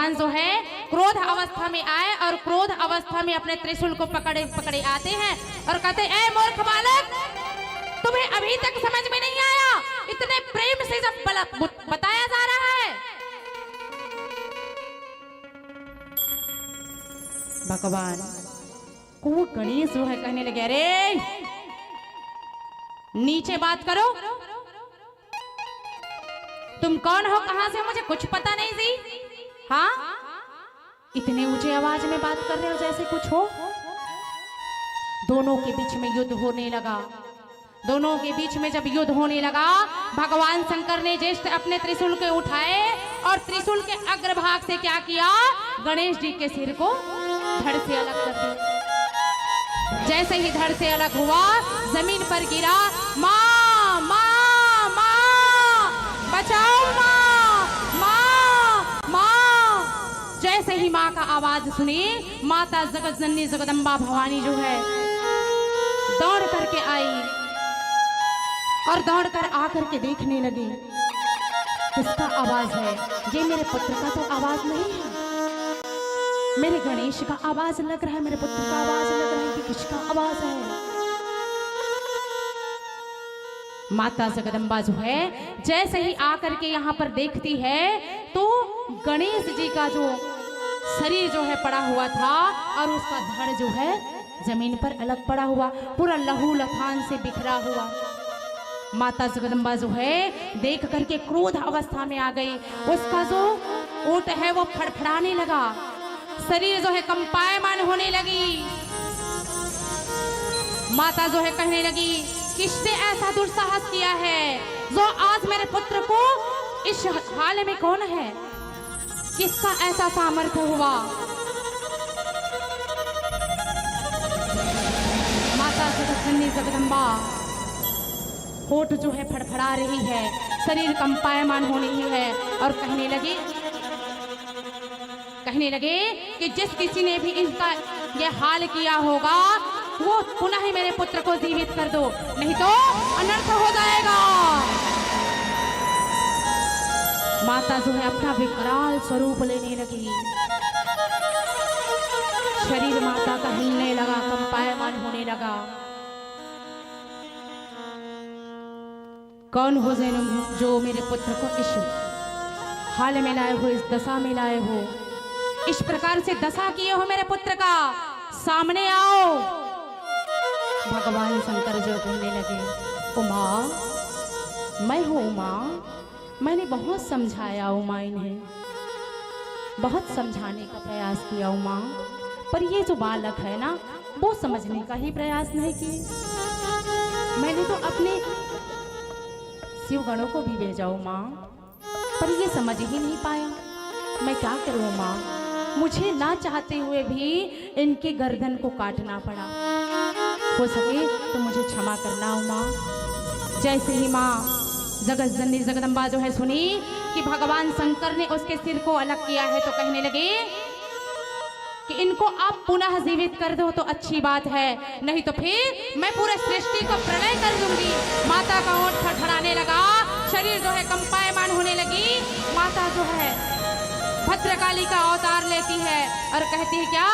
भगवान जो है क्रोध अवस्था में आए और क्रोध अवस्था में अपने त्रिशूल को पकड़े पकड़े आते हैं और कहते हैं, ए मूर्ख बालक, तुम्हें अभी तक समझ में नहीं आया? इतने प्रेम से जब बताया जा रहा है। भगवान को गणेश जो है कहने लगे, अरे नीचे बात करो, तुम कौन हो, कहां से हो, मुझे कुछ पता नहीं जी। हाँ, इतने ऊंचे आवाज में बात कर रहे हो जैसे कुछ हो। दोनों के बीच में युद्ध होने लगा। दोनों के बीच में जब युद्ध होने लगा, भगवान शंकर ने ज्येष्ठ अपने त्रिशूल के उठाए और त्रिशूल के अग्रभाग से क्या किया, गणेश जी के सिर को धड़ से अलग कर दिया। जैसे ही धड़ से अलग हुआ, जमीन पर गिरा, माँ माँ माँ बचाओ, माँ माँ माँ। जैसे ही माँ का आवाज सुनी, माता जगत जननी जगदम्बा भवानी जो है दौड़ करके आई और दौड़कर आकर के देखने लगी, किसका आवाज है? ये मेरे पुत्र का तो आवाज नहीं है, मेरे गणेश का आवाज लग रहा है, मेरे पुत्र का आवाज लग रहा है कि किसका आवाज है? माता जगदम्बा जो है जैसे ही आकर के यहाँ पर देखती है तो गणेश जी का जो शरीर जो है पड़ा हुआ था और उसका धड़ जो है जमीन पर अलग पड़ा हुआ, पूरा लहू लथान से बिखरा हुआ। माता जगदम्बा जो है देख करके क्रोध अवस्था में आ गई। उसका जो ओट है वो फड़फड़ाने लगा, शरीर जो है कंपायमान होने लगी। माता जो है कहने लगी, किसने ऐसा दुस्साहस किया है जो आज मेरे पुत्र को इस हाल में? कौन है, किसका ऐसा सामर्थ्य हुआ? माता जगतजननी जगदम्बा होठ जो है फड़फड़ा रही है, शरीर कंपायमान हो रही है और कहने लगे कि जिस किसी ने भी इनका यह हाल किया होगा वो पुनः ही मेरे पुत्र को जीवित कर दो, नहीं तो अनर्थ हो जाएगा। माता जो है अपना विकराल स्वरूप लेने लगी, शरीर माता का हिलने लगा, कंपायमान होने लगा। कौन हो जो मेरे पुत्र को इस हाल में लाए हो, इस दशा में लाए हो, इस प्रकार से दशा किए हो मेरे पुत्र का, सामने आओ। भगवान शंकर जो बोलने लगे, उमा, मैं हूँ उमा, मैंने बहुत समझाया उमा, इन्हें बहुत समझाने का प्रयास किया उमा, पर ये जो बालक है ना वो समझने का ही प्रयास नहीं किए। मैंने तो अपने शिवगणों को भी भेजा उमा, पर ये समझ ही नहीं पाया। मैं क्या करूँ उमा, मुझे ना चाहते हुए भी इनके गर्दन को काटना पड़ा। हो सके तो मुझे क्षमा करना उमा। जैसे ही माँ जगत जननी जगदम्बा जो है सुनी कि भगवान शंकर ने उसके सिर को अलग किया है तो कहने लगे कि इनको आप पुनः जीवित कर दो तो अच्छी बात है, नहीं तो फिर मैं पूरे सृष्टि को प्रलय कर दूंगी। माता का ओठ फड़फड़ाने लगा, शरीर जो है कंपायमान होने लगी। माता जो है भद्रकाली का अवतार लेती है और कहती है, क्या